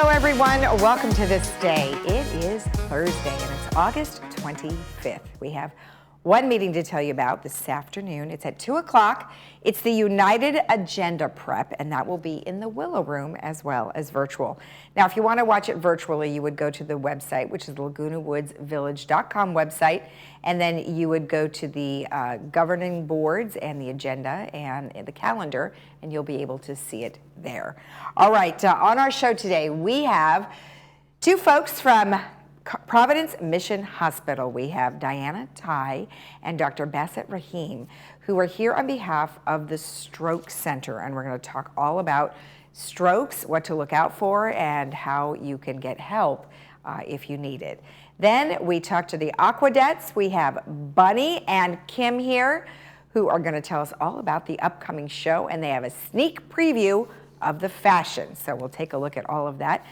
Hello, everyone. Welcome to This Day. It is Thursday, and it's August 25th. We have one meeting to tell you about this afternoon. It's at 2 o'clock. It's the United Agenda Prep, and that will be in the Willow Room as well as virtual. Now, if you want to watch it virtually, you would go to the website, which is the LagunaWoodsVillage.com website, and then you would go to the governing boards and the agenda and the calendar, and you'll be able to see it there. All right, on our show today, we have two folks from Providence Mission Hospital. We have Diana Tai and Dr. Bassett Rahim, who are here on behalf of the Stroke Center, and we're going to talk all about strokes, what to look out for, and how you can get help if you need it. Then we talk to the Aquadettes. We have Bunny and Kim here, who are going to tell us all about the upcoming show, and they have a sneak preview of the fashion. So we'll take a look at all of that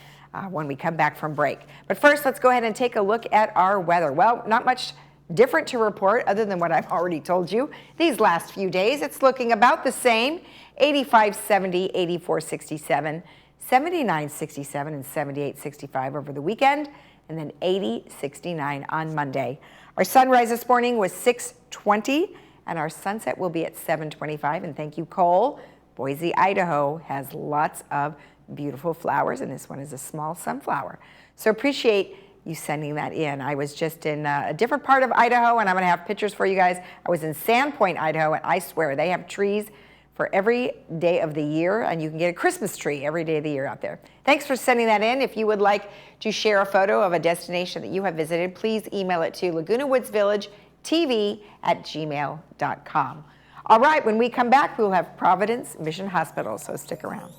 when we come back from break. But first, let's go ahead and take a look at our weather. Well, not much different to report other than what I've already told you. These last few days, it's looking about the same. 85, 70, 84, 67, 79, 67, and 78, 65 over the weekend, and then 80, 69 on Monday. Our sunrise this morning was 6:20, and our sunset will be at 7:25. And thank you, Cole. Boise, Idaho has lots of beautiful flowers, and this one is a small sunflower. So appreciate you sending that in. I was just in a different part of Idaho, and I'm going to have pictures for you guys. I was in Sandpoint, Idaho, and I swear they have trees for every day of the year, and you can get a Christmas tree every day of the year out there. Thanks for sending that in. If you would like to share a photo of a destination that you have visited, please email it to lagunawoodsvillagetv@gmail.com. All right, when we come back, we'll have Providence Mission Hospital, so stick around.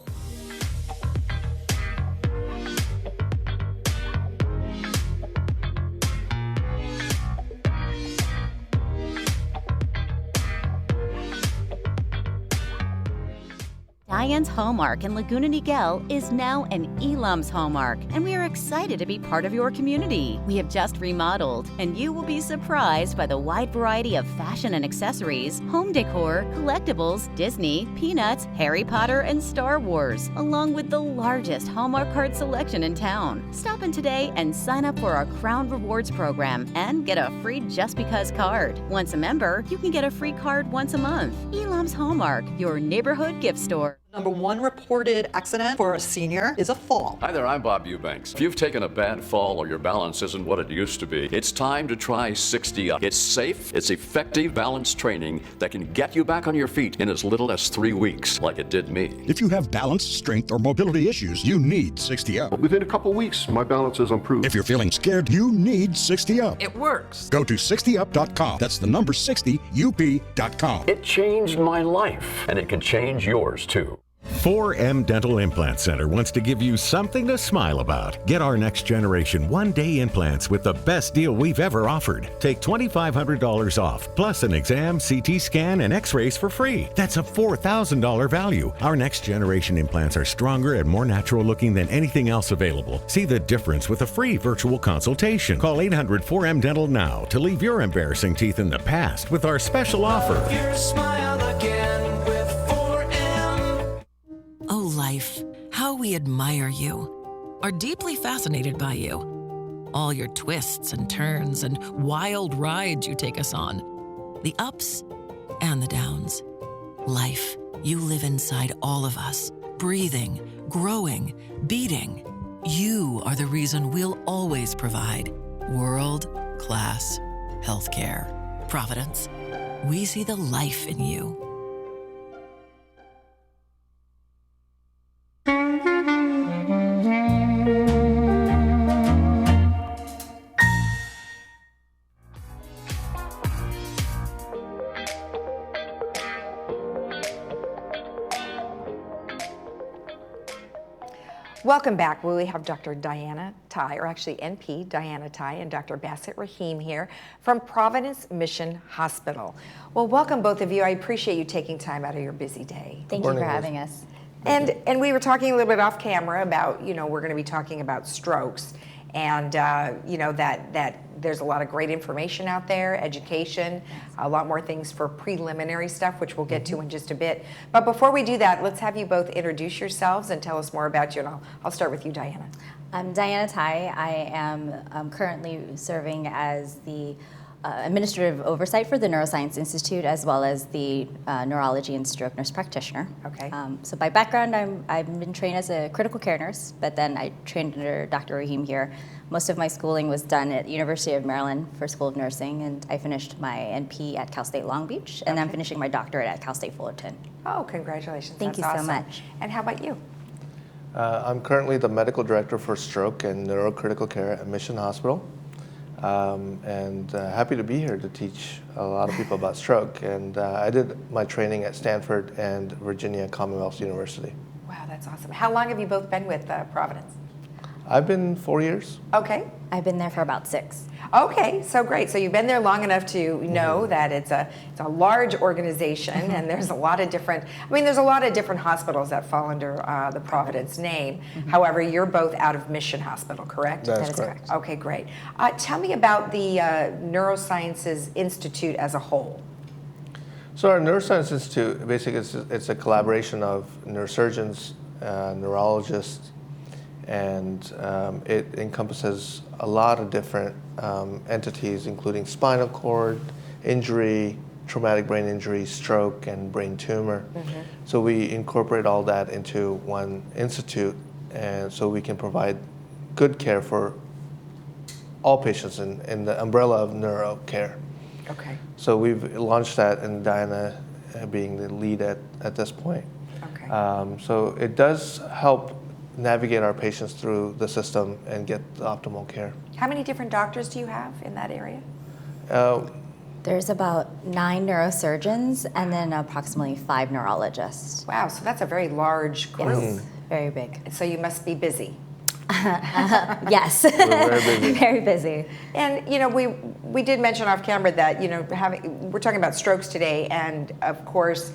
Diane's Hallmark in Laguna Niguel is now an Elam's Hallmark, and we are excited to be part of your community. We have just remodeled, and you will be surprised by the wide variety of fashion and accessories, home decor, collectibles, Disney, Peanuts, Harry Potter, and Star Wars, along with the largest Hallmark card selection in town. Stop in today and sign up for our Crown Rewards program and get a free Just Because card. Once a member, you can get a free card once a month. Elam's Hallmark, your neighborhood gift store. Number one reported accident for a senior is a fall. Hi there, I'm Bob Eubanks. If you've taken a bad fall or your balance isn't what it used to be, it's time to try 60 Up. It's safe, it's effective balance training that can get you back on your feet in as little as 3 weeks, like it did me. If you have balance, strength, or mobility issues, you need 60 Up. Within a couple weeks, my balance has improved. If you're feeling scared, you need 60 Up. It works. Go to 60up.com. That's the number 60up.com. It changed my life, and it can change yours too. 4M Dental Implant Center wants to give you something to smile about. Get our next generation one-day implants with the best deal we've ever offered. Take $2,500 off, plus an exam, CT scan, and x-rays for free. That's a $4,000 value. Our next generation implants are stronger and more natural looking than anything else available. See the difference with a free virtual consultation. Call 800-4M-DENTAL now to leave your embarrassing teeth in the past with our special offer. Your smile again with 4M. Oh, life, how we admire you, are deeply fascinated by you. All your twists and turns and wild rides you take us on. The ups and the downs. Life, you live inside all of us, breathing, growing, beating. You are the reason we'll always provide world-class healthcare. Providence, we see the life in you. Welcome back. We have Dr. Diana Tai, or actually NP Diana Tai, and Dr. Bassett Rahim here from Providence Mission Hospital. Well, welcome both of you. I appreciate you taking time out of your busy day. Thank you for having us. And we were talking a little bit off camera about, we're going to be talking about strokes. and you know that there's a lot of great information out there, education, a lot more things for preliminary stuff, which we'll get to in just a bit. But before we do that, let's have you both introduce yourselves and tell us more about you. And I'll start with you, Diana. I'm Diana Tai. I am currently serving as the administrative oversight for the Neuroscience Institute, as well as the neurology and stroke nurse practitioner. Okay. So by background, I've been trained as a critical care nurse, but then I trained under Dr. Rahim here. Most of my schooling was done at University of Maryland for School of Nursing, and I finished my NP at Cal State Long Beach, and I'm finishing my doctorate at Cal State Fullerton. Oh, congratulations. Thank That's you so awesome. much. And how about you? I'm currently the medical director for stroke and neurocritical care at Mission Hospital. And happy to be here to teach a lot of people about stroke. And I did my training at Stanford and Virginia Commonwealth University. Wow, that's awesome. How long have you both been with Providence? I've been 4 years. Okay. I've been there for about 6. Okay, so great. So you've been there long enough to know that it's a large organization, and there's a lot of different. I mean, there's a lot of different hospitals that fall under the Providence name. However, you're both out of Mission Hospital, correct? That is correct. Okay, great. Tell me about the Neurosciences Institute as a whole. So our Neuroscience Institute, basically, it's a collaboration of neurosurgeons, neurologists, and it encompasses a lot of different entities, including spinal cord injury, traumatic brain injury, stroke, and brain tumor. So we incorporate all that into one institute, and so we can provide good care for all patients in the umbrella of neuro care. Okay. So we've launched that, and Diana being the lead at this point. Okay. So it does help navigate our patients through the system and get the optimal care. How many different doctors do you have in that area? There's about 9 neurosurgeons and then approximately 5 neurologists. Wow, so that's a very large group. Yes, very big. So you must be busy. Yes, We're very busy. very busy. And you know, we did mention off camera that we're talking about strokes today, and of course,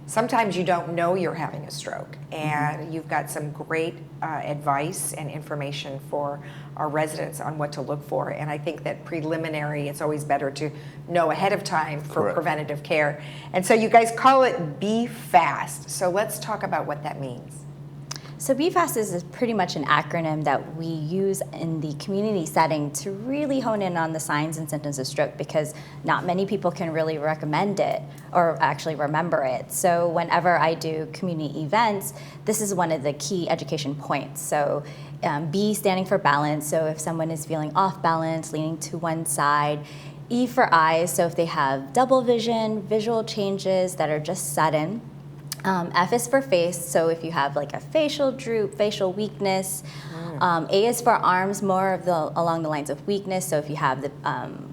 sometimes you don't know you're having a stroke, and you've got some great advice and information for our residents on what to look for. And I think that preliminary, it's always better to know ahead of time for Correct. preventative care. And so you guys call it Be Fast. So let's talk about what that means. So BFAST is pretty much an acronym that we use in the community setting to really hone in on the signs and symptoms of stroke, because not many people can really recommend it or actually remember it. So whenever I do community events, this is one of the key education points. So B standing for balance. So if someone is feeling off balance, leaning to one side. E for eyes. So if they have double vision, visual changes that are just sudden. F is for face, so if you have like a facial droop, facial weakness. A is for arms, more of along the lines of weakness, so if you have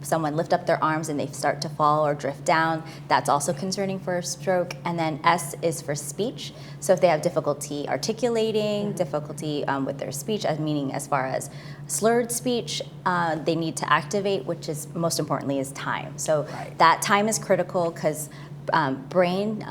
someone lift up their arms and they start to fall or drift down, that's also concerning for a stroke. And then S is for speech, so if they have difficulty articulating, difficulty with their speech, meaning as far as slurred speech, they need to activate, which is most importantly is time. So that time is critical, because brain,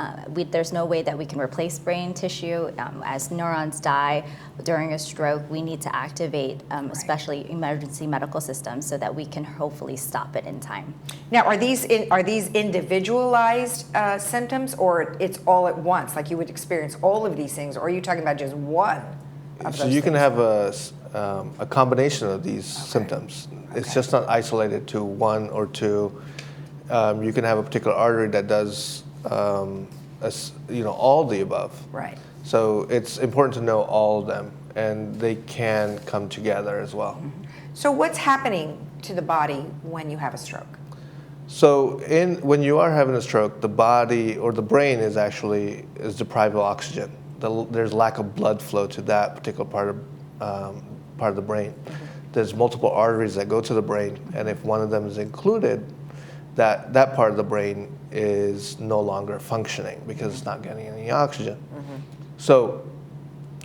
there's no way that we can replace brain tissue. As neurons die during a stroke, we need to activate, especially emergency medical systems, so that we can hopefully stop it in time. Now, are these individualized symptoms, or it's all at once? Like you would experience all of these things, or are you talking about just one of So those you can things? have a combination of these symptoms. It's just not isolated to one or two. You can have a particular artery that does, all the above. Right. So it's important to know all of them, and they can come together as well. So what's happening to the body when you have a stroke? So when you are having a stroke, the body or the brain is deprived of oxygen. There's lack of blood flow to that particular part of the brain. There's multiple arteries that go to the brain, and if one of them is included, that part of the brain is no longer functioning because it's not getting any oxygen. So,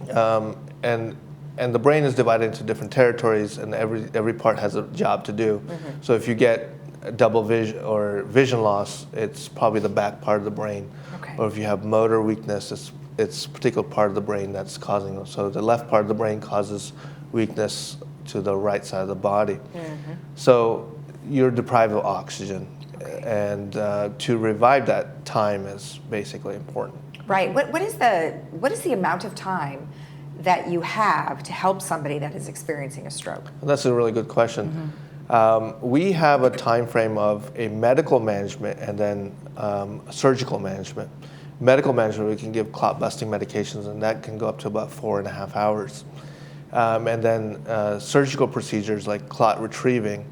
and the brain is divided into different territories, and every part has a job to do. So if you get double vision or vision loss, it's probably the back part of the brain. Okay. Or if you have motor weakness, it's a particular part of the brain that's causing it. So the left part of the brain causes weakness to the right side of the body. So you're deprived of oxygen, and to revive that time is basically important. Right. What is the amount of time that you have to help somebody that is experiencing a stroke? That's a really good question. We have a time frame of a medical management and then surgical management. Medical management, we can give clot busting medications, and that can go up to about 4.5 hours. And then surgical procedures like clot retrieving,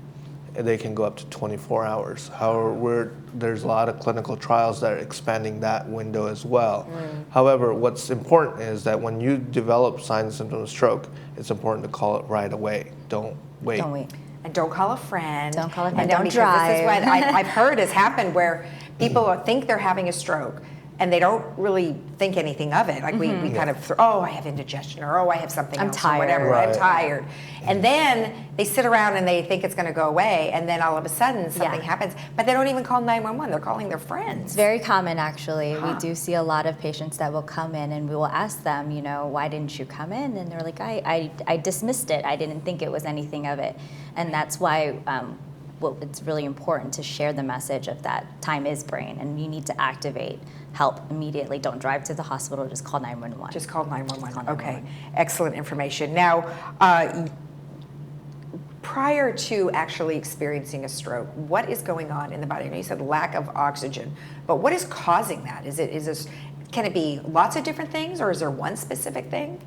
they can go up to 24 hours. However, there's a lot of clinical trials that are expanding that window as well. However, what's important is that when you develop signs and symptoms of stroke, it's important to call it right away. Don't wait. Don't wait. And don't call a friend. Don't call a friend. And Don't because drive. This is what I've heard has happened where people think they're having a stroke and they don't really think anything of it. Like we kind of, I have indigestion, or I have something I'm else, tired. or whatever, Right. I'm tired. And then they sit around and they think it's going to go away, and then all of a sudden something happens, but they don't even call 911, they're calling their friends. It's very common, actually. We do see a lot of patients that will come in and we will ask them, why didn't you come in? And they're like, I dismissed it. I didn't think it was anything of it. And that's why it's really important to share the message of that time is brain, and you need to activate help immediately. Don't drive to the hospital, just call 911. Just call 911. Call Okay, 911. excellent information. Now, prior to actually experiencing a stroke, what is going on in the body? I know you said lack of oxygen, but what is causing that? Can it be lots of different things, or is there one specific thing?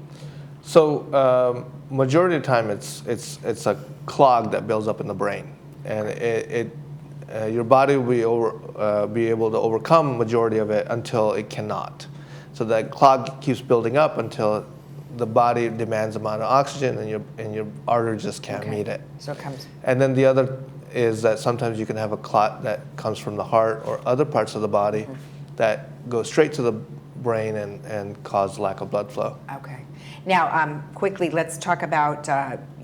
So majority of the time, it's a clog that builds up in the brain, and your body will be able to overcome majority of it until it cannot. So that clog keeps building up until the body demands amount of oxygen, and your artery just can't meet it. So it comes. And then the other is that sometimes you can have a clot that comes from the heart or other parts of the body that go straight to the brain and cause lack of blood flow. Okay. Now, quickly, let's talk about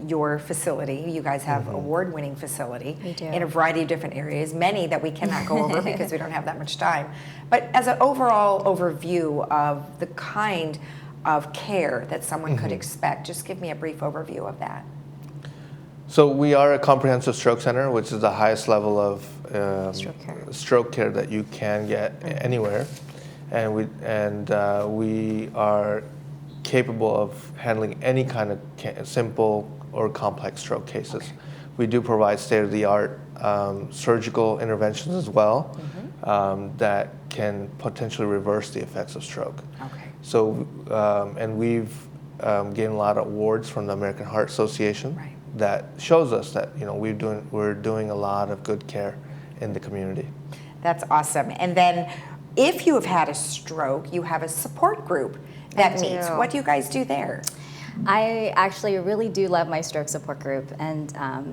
your facility. You guys have award-winning facility We do. in a variety of different areas, many that we cannot go over because we don't have that much time. But as an overall overview of the kind of care that someone could expect, just give me a brief overview of that. So we are a comprehensive stroke center, which is the highest level of stroke care that you can get anywhere, and we are capable of handling any kind of simple or complex stroke cases. We do provide state-of-the-art surgical interventions as well that can potentially reverse the effects of stroke. Okay. So, and we've gained a lot of awards from the American Heart Association that shows us that we're doing a lot of good care in the community. That's awesome. And then, if you have had a stroke, you have a support group that meets. What do you guys do there? I actually really do love my stroke support group, and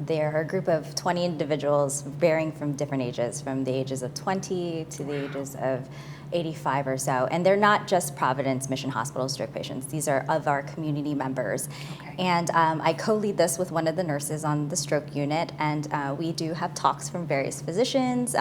they're a group of 20 individuals varying from different ages, from the ages of 20 to the ages of 85 or so. And they're not just Providence Mission Hospital stroke patients. These are of our community members. And I co-lead this with one of the nurses on the stroke unit, and we do have talks from various physicians,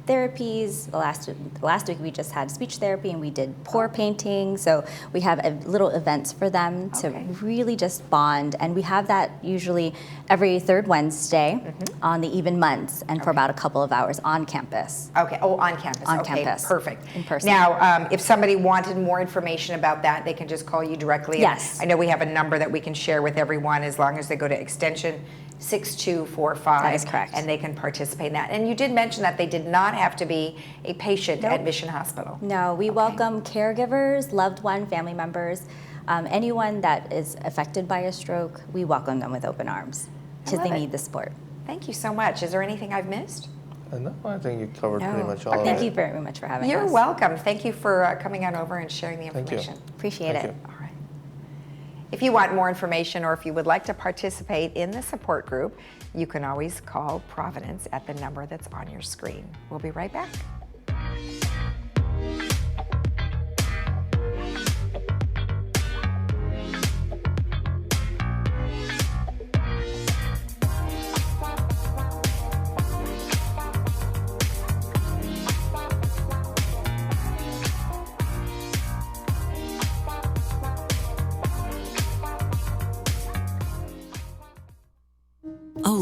therapies. Last week we just had speech therapy, and we did pour painting. So we have little events for them to really just bond. And we have that usually every third Wednesday on the even months, and for about a couple of hours on campus. Okay. Oh, on campus. On okay, campus. Perfect. In person. Now, if somebody wanted more information about that, they can just call you directly. Yes. I know we have a number that we can share with everyone as long as they go to extension 6245. That is correct. And they can participate in that. And you did mention that they did not have to be a patient at Mission Hospital. No, we welcome caregivers, loved one, family members, anyone that is affected by a stroke. We welcome them with open arms because they need the support. Thank you so much. Is there anything I've missed? No, I think you covered pretty much all of it. Thank you very much for having us. You're welcome. Thank you for coming on over and sharing the Thank you. information. Appreciate Thank it. you. All right. If you want more information, or if you would like to participate in the support group, you can always call Providence at the number that's on your screen. We'll be right back.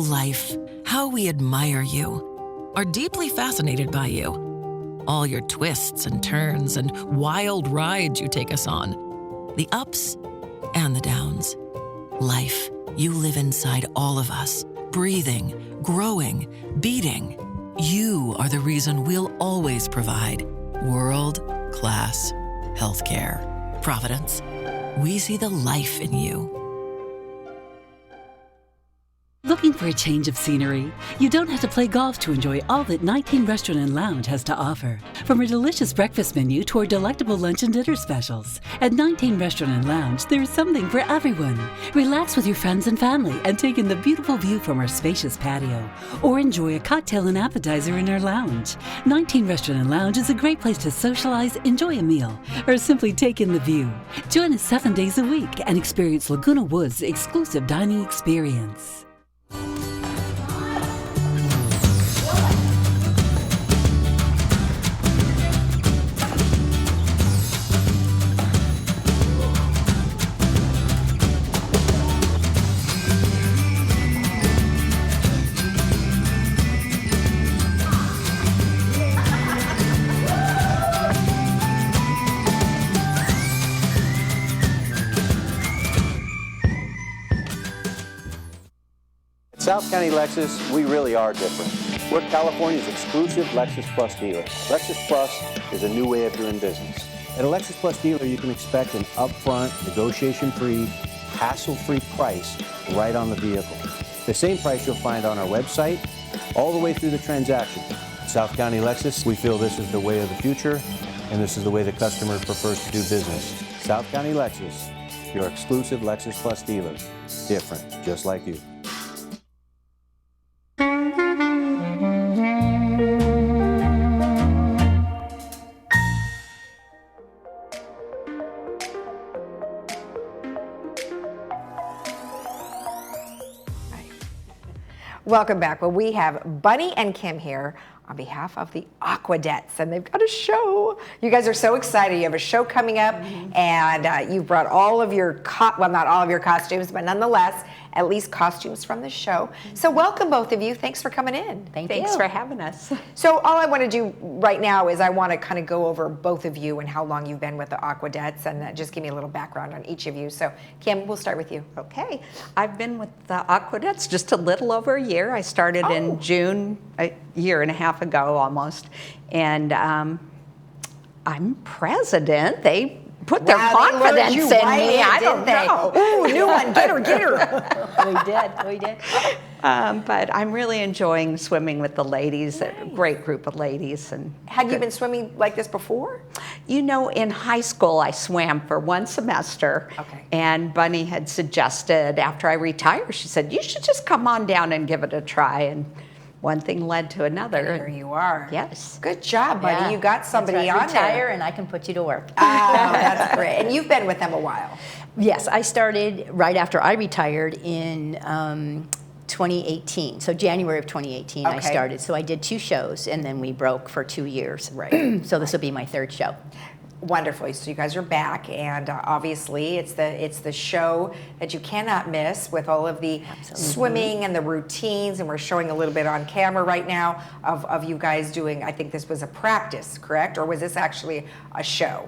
life, how we admire you, are deeply fascinated by you. All your twists and turns and wild rides you take us on. The ups and the downs. Life, you live inside all of us, breathing, growing, beating. You are the reason we'll always provide world-class healthcare. Providence, we see the life in you. Looking for a change of scenery? You don't have to play golf to enjoy all that 19 Restaurant and Lounge has to offer. From a delicious breakfast menu to our delectable lunch and dinner specials. At 19 Restaurant and Lounge, there is something for everyone. Relax with your friends and family and take in the beautiful view from our spacious patio. Or enjoy a cocktail and appetizer in our lounge. 19 Restaurant and Lounge is a great place to socialize, enjoy a meal, or simply take in the view. Join us 7 days a week and experience Laguna Woods' exclusive dining experience. South County Lexus, we really are different. We're California's exclusive Lexus Plus dealer. Lexus Plus is a new way of doing business. At a Lexus Plus dealer, you can expect an upfront, negotiation-free, hassle-free price right on the vehicle. The same price you'll find on our website, all the way through the transaction. At South County Lexus, we feel this is the way of the future, and this is the way the customer prefers to do business. South County Lexus, your exclusive Lexus Plus dealer. Different, just like you. Welcome back. Well, we have Bunny and Kim here on behalf of the Aquadettes, and they've got a show. You guys are so excited. You have a show coming up, and you've brought all of your, well, not all of your costumes, but nonetheless, at least costumes from the show. So welcome, both of you. Thanks for coming in. Thanks for having us. So all I want to do right now is I want to kind of go over both of you and how long you've been with the Aquadettes, and just give me a little background on each of you. So Kim, we'll start with you. Okay. I've been with the Aquadettes just a little over a year. I started in June, a year and a half ago almost, and I'm president. They put their confidence in me. I don't know. Ooh, new one. Get her. We did. But I'm really enjoying swimming with the ladies. Nice. A great group of ladies. And had you been swimming like this before? You know, in high school I swam for one semester. Okay. And Bunny had suggested after I retire, she said, you should just come on down and give it a try. And one thing led to another. And here you are. Yes. Good job, Bunny. Yeah. You got somebody on there. Retire and I can put you to work. Oh, that's great. And you've been with them a while. Yes, I started right after I retired in 2018. So January of 2018 I started. So I did 2 shows and then we broke for 2 years. Right. So this will be my 3rd show. Wonderfully. So you guys are back, and obviously it's the show that you cannot miss with all of the swimming and the routines, and we're showing a little bit on camera right now of you guys doing, I think this was a practice, correct? Or was this actually a show?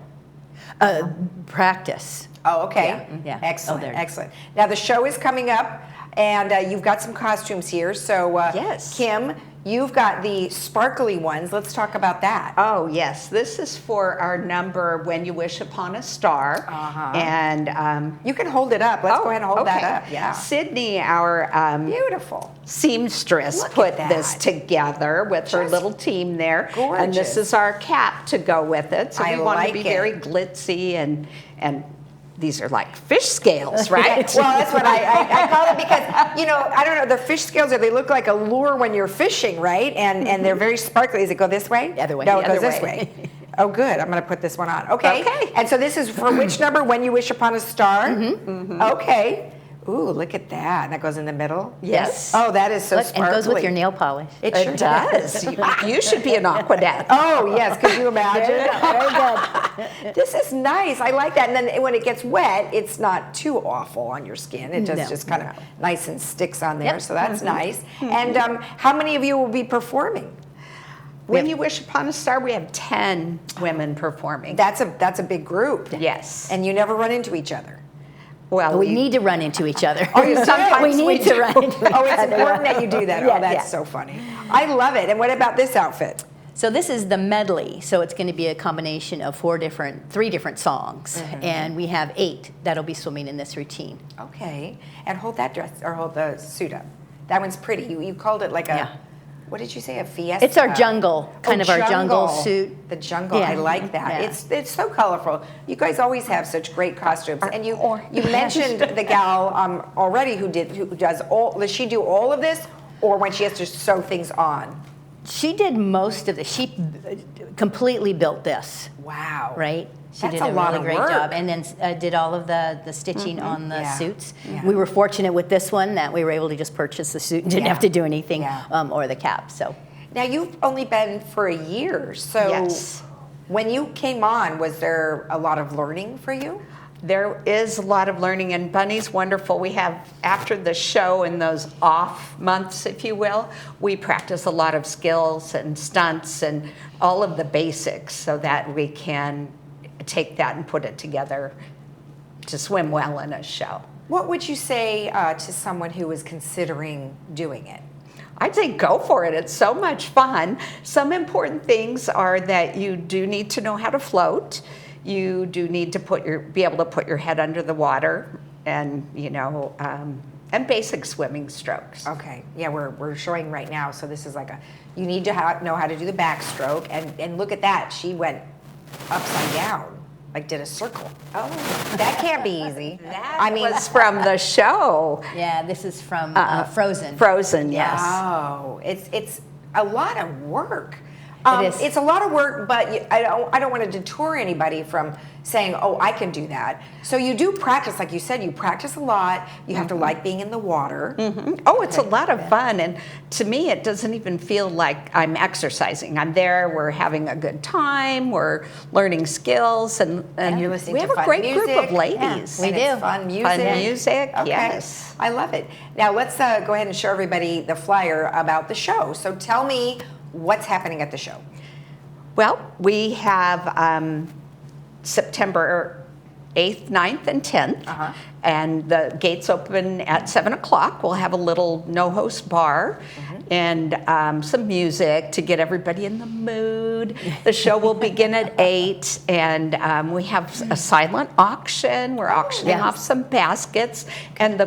Practice. Oh, okay. Yeah. Excellent, excellent. Now the show is coming up, and you've got some costumes here. So yes. Kim, you've got the sparkly ones. Let's talk about that. Oh, yes. This is for our number, When You Wish Upon a Star. And you can hold it up. Let's go ahead and hold that up. Yeah. Sydney, our beautiful seamstress, put this together with her little team there. Gorgeous. And this is our cap to go with it. So we want to be very glitzy and these are like fish scales, right? Well, that's what I call them because, you know, I don't know, the fish scales, they look like a lure when you're fishing, right? And they're very sparkly. Does it go this way? The other way. No, it goes this way. Oh, good. I'm going to put this one on. Okay. And so this is for which number? When You Wish Upon a Star? Okay. Ooh, look at that. That goes in the middle? Yes. Oh, that is so sparkly. And goes with your nail polish. It sure does. You should be an Aquadette. Oh, yes. Could you imagine? Very good. This is nice. I like that. And then when it gets wet, it's not too awful on your skin. It just kind of nice and sticks on there. Yep. So that's nice. And how many of you will be performing? When You Wish Upon a Star, we have 10 women performing. That's a big group. Yes. And you never run into each other. Well, we need to run into each other. Sometimes we need to run into each other. Oh, it's important that you do that. Yeah, Oh, that's so funny. I love it. And what about this outfit? So this is the medley. So it's going to be a combination of three different songs, and we have 8 that'll be swimming in this routine. Okay. And hold that dress or hold the suit up. That one's pretty. You called it like a. What did you say? A fiesta? It's our jungle, our jungle suit. The jungle. Yeah. I like that. Yeah. It's so colorful. You guys always have such great costumes. And you mentioned the gal already who does all. Does she do all of this, or when she has to sew things on? She did most of this. She completely built this. Wow. Right? She That's did a lot really of great work. job, and then did all of the stitching on the suits. Yeah. We were fortunate with this one that we were able to just purchase the suit and didn't have to do anything or the cap. So now you've only been for a year, so when you came on, was there a lot of learning for you? There is a lot of learning, and Bunny's wonderful. We have, after the show and those off months, if you will, we practice a lot of skills and stunts and all of the basics so that we can take that and put it together to swim well in a show. What would you say to someone who is considering doing it? I'd say go for it. It's so much fun. Some important things are that you do need to know how to float. You do need to be able to put your head under the water, and and basic swimming strokes. Okay. Yeah, we're showing right now. So this is like you need to know how to do the backstroke, and look at that. She went upside down, like did a circle. Oh, that can't be easy. That was from the show. yeah, this is from Frozen. Frozen, yes. Oh, it's a lot of work. It is. It's a lot of work, but I don't want to deter anybody from saying, oh, I can do that. So you do practice, like you said, you practice a lot. You have to like being in the water. Oh, it's a lot of fun. And to me, it doesn't even feel like I'm exercising. I'm there, we're having a good time, we're learning skills, and you're listening we to have a fun great music. group of ladies. Yeah, it's fun music. Fun music, Okay. yes. I love it. Now let's go ahead and show everybody the flyer about the show. So tell me what's happening at the show. Well, we have September 8th, 9th, and 10th, and the gates open at 7 o'clock. We'll have a little no-host bar and some music to get everybody in the mood. The show will begin at 8, and we have a silent auction. We're auctioning off some baskets, and the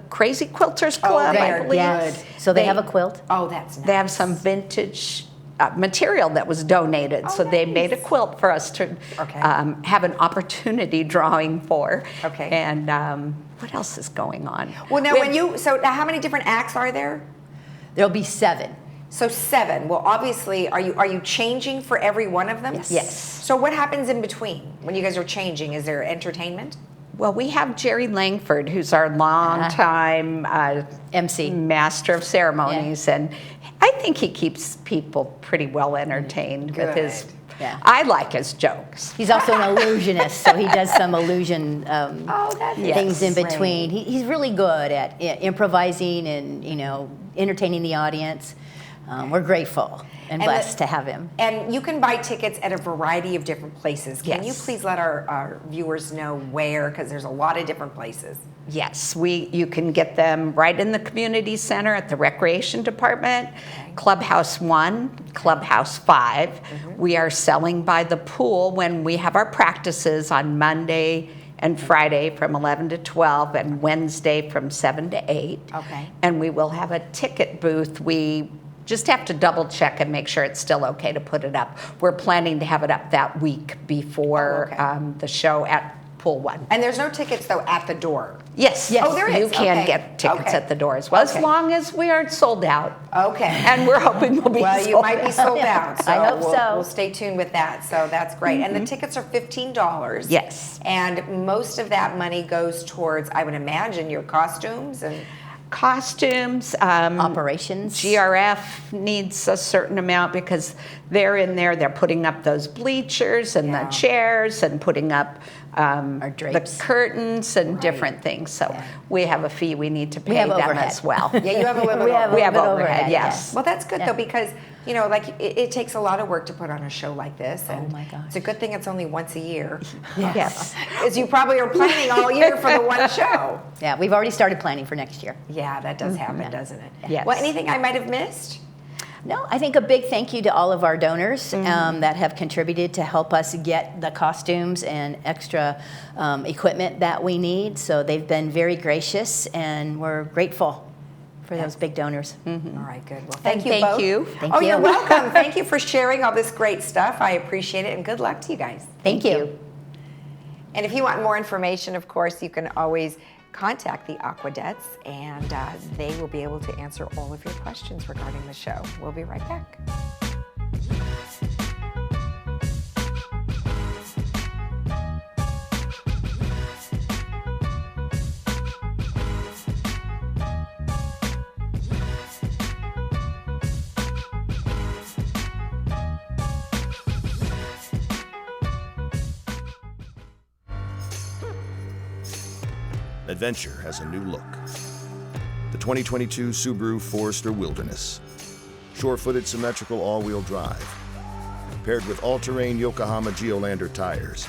Crazy Quilters Club, I believe. Yes. So they have a quilt. Oh, that's nice. They have some vintage material that was donated, so they made a quilt for us to have an opportunity drawing for. Okay. And what else is going on? Well, now now how many different acts are there? There'll be 7. So 7. Well, obviously, are you changing for every one of them? Yes. So what happens in between when you guys are changing? Is there entertainment? Well, we have Jerry Langford, who's our longtime MC, master of ceremonies, and I think he keeps people pretty well entertained with his. Yeah. I like his jokes. He's also an illusionist, so he does some illusion things in great. between. He's really good at improvising and entertaining the audience. We're grateful and blessed to have him. And you can buy tickets at a variety of different places. Can you please let our viewers know where? Because there's a lot of different places. Yes, you can get them right in the community center at the recreation department, Clubhouse 1, Clubhouse 5. We are selling by the pool when we have our practices on Monday and Friday from 11 to 12 and Wednesday from 7 to 8. Okay. And we will have a ticket booth. We just have to double check and make sure it's still okay to put it up. We're planning to have it up that week before the show at Pool 1. And there's no tickets, though, at the door? Yes. Oh, there is? You can Okay. get tickets Okay. at the door as well, as long as we aren't sold out. Okay. And we're hoping we'll be sold out. Well, you might be sold out, so I hope so. We'll stay tuned with that. So that's great. And the tickets are $15. Yes. And most of that money goes towards, I would imagine, your costumes and costumes. Operations. GRF needs a certain amount because they're in there, they're putting up those bleachers and the chairs and putting up the curtains and different things. So we have a fee we need to pay them overhead. as well. Yeah, you have a little bit we have overhead, yes. Well, that's good though, because like it takes a lot of work to put on a show like this, and my gosh. it's a good thing it's only once a year. Yes. As you probably are planning all year for the one show. Yeah, we've already started planning for next year. Yeah, that does happen, doesn't it? Yes. Well, anything I might have missed? No, I think a big thank you to all of our donors that have contributed to help us get the costumes and extra equipment that we need. So they've been very gracious, and we're grateful for those big donors. All right, good. Well, thank you thank both. you. Thank oh, you. You're welcome. Thank you for sharing all this great stuff. I appreciate it, and good luck to you guys. Thank you. And if you want more information, of course, you can always contact the Aquadettes, and they will be able to answer all of your questions regarding the show. We'll be right back. Adventure has a new look. The 2022 Subaru Forester Wilderness. Shore-footed symmetrical all-wheel drive. Paired with all-terrain Yokohama Geolander tires.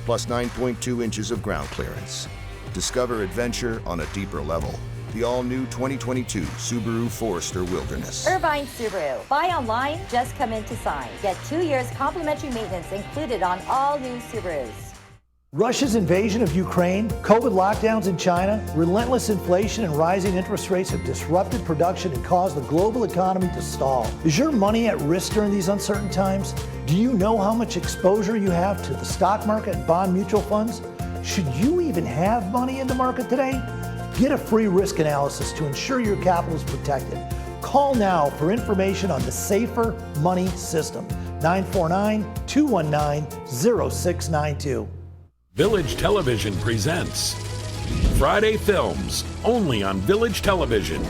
Plus 9.2 inches of ground clearance. Discover adventure on a deeper level. The all-new 2022 Subaru Forester Wilderness. Irvine Subaru. Buy online, just come in to sign. Get 2 years complimentary maintenance included on all new Subarus. Russia's invasion of Ukraine, COVID lockdowns in China, relentless inflation and rising interest rates have disrupted production and caused the global economy to stall. Is your money at risk during these uncertain times? Do you know how much exposure you have to the stock market and bond mutual funds? Should you even have money in the market today? Get a free risk analysis to ensure your capital is protected. Call now for information on the Safer Money System, 949-219-0692. Village Television presents Friday Films, only on Village Television.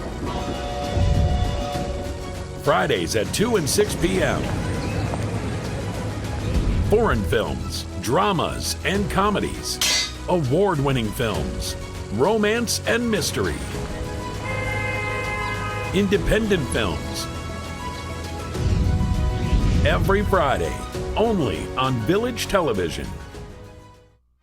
Fridays at 2 and 6 p.m. Foreign films, dramas, and comedies. Award-winning films, romance and mystery. Independent films. Every Friday, only on Village Television.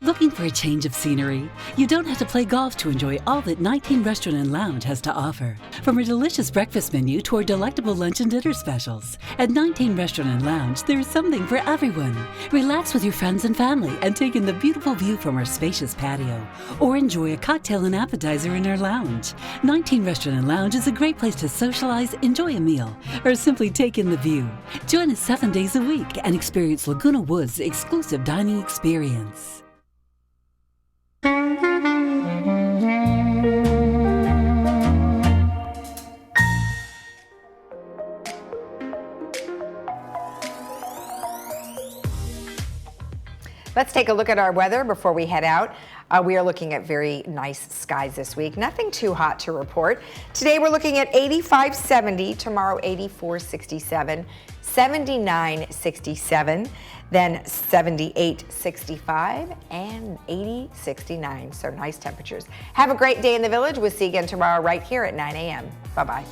Looking for a change of scenery? You don't have to play golf to enjoy all that 19 Restaurant and Lounge has to offer. From a delicious breakfast menu to our delectable lunch and dinner specials. At 19 Restaurant and Lounge, there is something for everyone. Relax with your friends and family and take in the beautiful view from our spacious patio. Or enjoy a cocktail and appetizer in our lounge. 19 Restaurant and Lounge is a great place to socialize, enjoy a meal, or simply take in the view. Join us 7 days a week and experience Laguna Woods' exclusive dining experience. Let's take a look at our weather before we head out. We are looking at very nice skies this week. Nothing too hot to report. Today we're looking at 85-70, tomorrow 84-67, 79-67, then 78-65, and 80-69. So nice temperatures. Have a great day in the village. We'll see you again tomorrow right here at 9 a.m. Bye-bye.